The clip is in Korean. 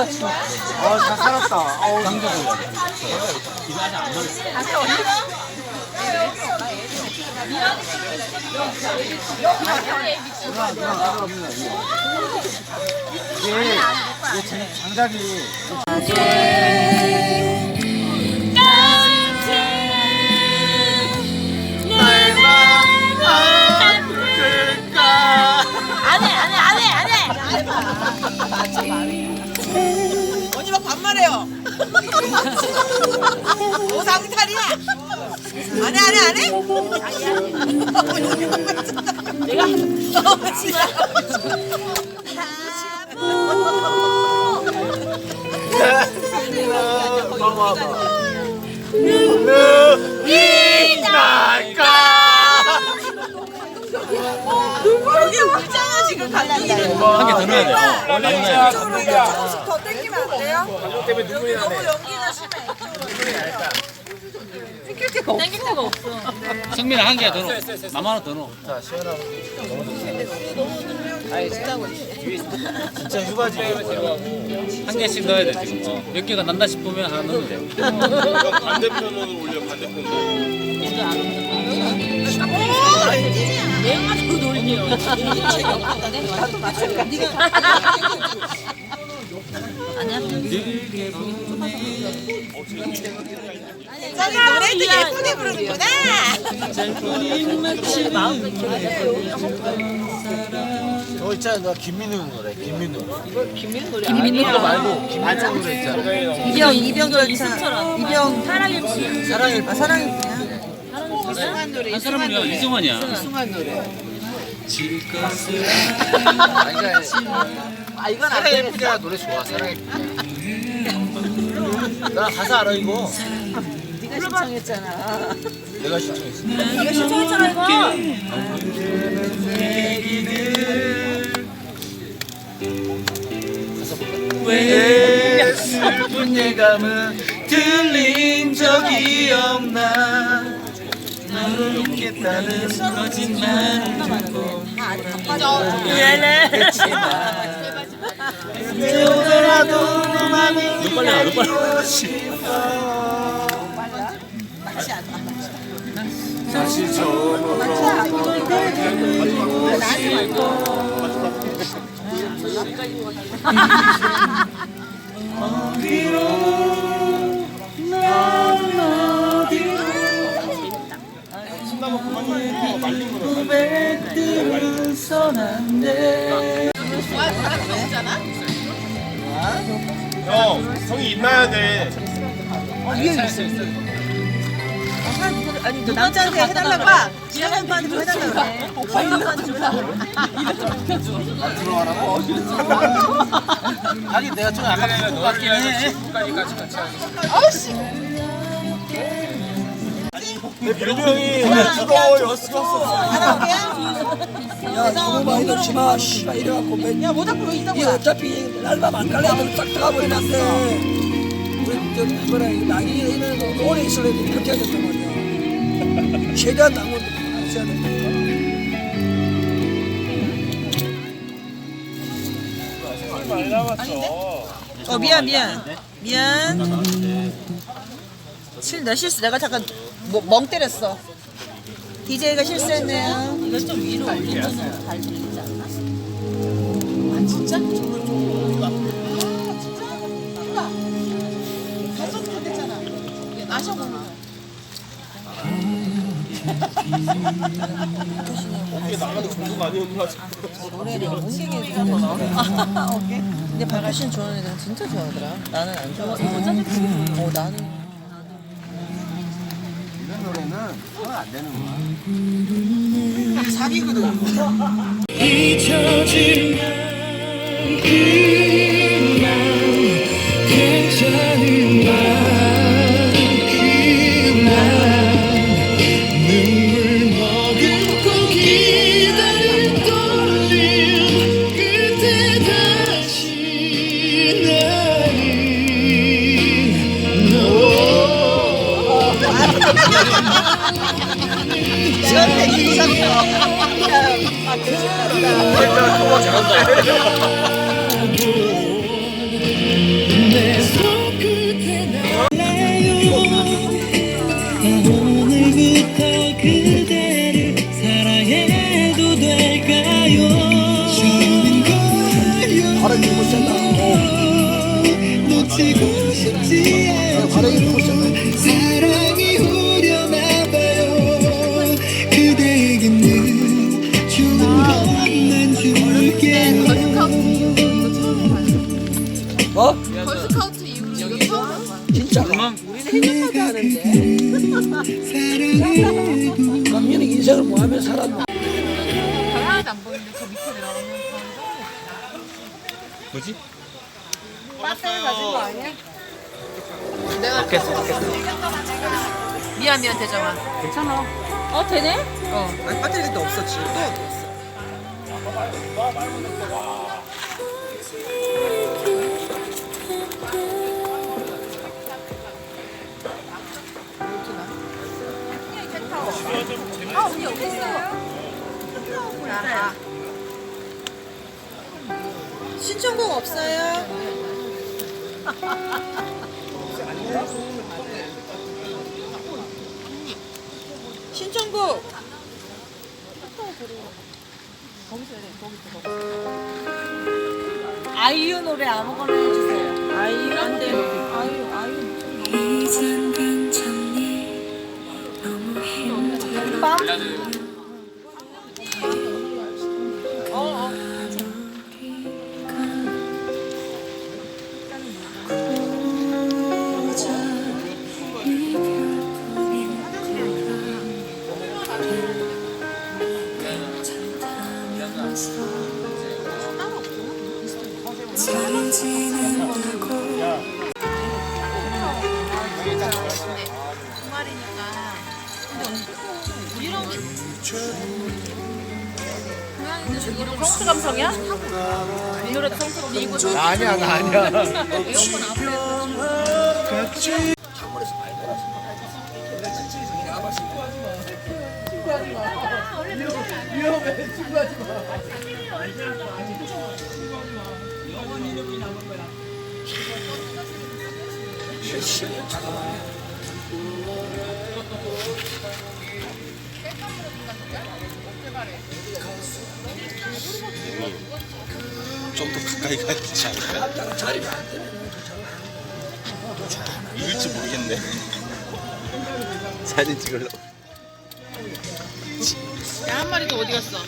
잘 살았다. 강조 걸려. 이거 아직 안 넣었어. 이게 장작이 언니 막 반말해요. 오상탈이야. 안 해? 내가 여기 울잖아 지금 갈란다. 한 개 더 넣어야 돼. 원래 조금씩 더 땡기면 안 돼요? 여기 너무 연기가 심해. 땡길 데가 없어. 성민아 한 개 더 넣어. 나만 하나 더 넣어. 진짜 휴가지. 한 개씩 넣어야 돼 지금. 몇 개가 난다 싶으면 하나 넣으면 돼. 반대편으로 올려 반대편으로. 내가 가지고 놀리요. 아니야. 저기 노래도 예쁘게 부르는구나. 저 있잖아, 나 김민우 노래, 김민우. 김민우 그거 말고 김민우 노래 있잖아. 이병 이승철아. 이병 사랑일지. 사랑일 사랑이구나. 이승환 노래. 한 사람이야 이승환이야. 이승환 노래. 아 이건 안 돼. 예쁘냐 노래 좋아, 사랑이. 나 가사 알아 이거. 네가 신청했잖아. 내가 신청했어. 네가 신청했잖아 이거. 왜 슬픈 예감은 들린 적이 없나? 너를 믿겠다는 거짓말을 듣고 했지만 오더라도 내 맘이 기다리고 싶어. 다시 어디로 넌 어디로 고백들은 선한데. 형, 형이 입나야 돼. 아니 남자한테 해달라고 봐. 지현 오빠한테 좀 해달라고 그래. 오빠한테 좀 해달라고 그래. 들어가라고? 하긴 내가 좀 약간 것 같긴 해. 내 별명이 죽어 여수가 없어. 야 너무 많이 넣지 마. 씨발 이래갖고 맨. 야 모자꾸 왜 있다고? 이 어차피 날밤 안 갈래 애들 싹 들어가버리는데 우리 저 뭐라 나이 이런 거 오래 있으려면 이렇게 해야 된단 말이야. 최대한 나무도 있어야 된다니까. 많이 남았어. 미안. 내 실수. 내가 잠깐 멍 때렸어. DJ가 실수했네요. 이거 좀 위로 올리면 잘 들리지 않나? 아 진짜? 이게 나가도 정도가 아니었나 싶어. 노래를 못생겨 해주잖아. 근데 박효신 좋아하는 애들은 진짜 좋아하더라. 나는 안 좋아해. 나는. 이런 노래는 하면 안 되는 거야. 사기거든. 잊혀진 그만 괜찮은 만큼만 눈물 머금고 기다린 떨림 그때 다시 지원대 이상해. 내가 그거 잘한다. 놓치고 싶지 않죠 사랑이 오려나봐요 그대에게는 좋은 것만 줄게요 뭐? 걸스카우트 이후로 이거 처음 해봐. 진짜 우리는 행복하게 하는데. 강민이 인생을 뭐 하면 살았나? 하나도 안 보이는데 저 밑에 내려가면 뭐지? 빠스를 가진 거 아니야? 바뀌었어. 미안 대정아. 괜찮아. 어 되네? 아니 배터리 그때 없었지. 또 어디 갔어? 아 언니 여기 있어. 신청곡 없어요? 신청곡. 아이유 노래 아무거나 해주세요. 아이유 안 돼. 아이유. 이젠 괜찮니 너무 힘들어 고작 이별뿐인 괜찮다면서 잘 지낸다고 주말이니까. 근데 이런 고양이들 이런 성수 감성이야? 이 노래도 성수로 이거 아니야 나 아니야. 에어컨 앞에 창문에서 많이 놀았어. 내가 봤을 때. 좀 더 가까이 가야 되지 않을까? 자리가 안 되면 이길지 모르겠네. 사진 찍으려고. 야 한 마리 더 어디 갔어?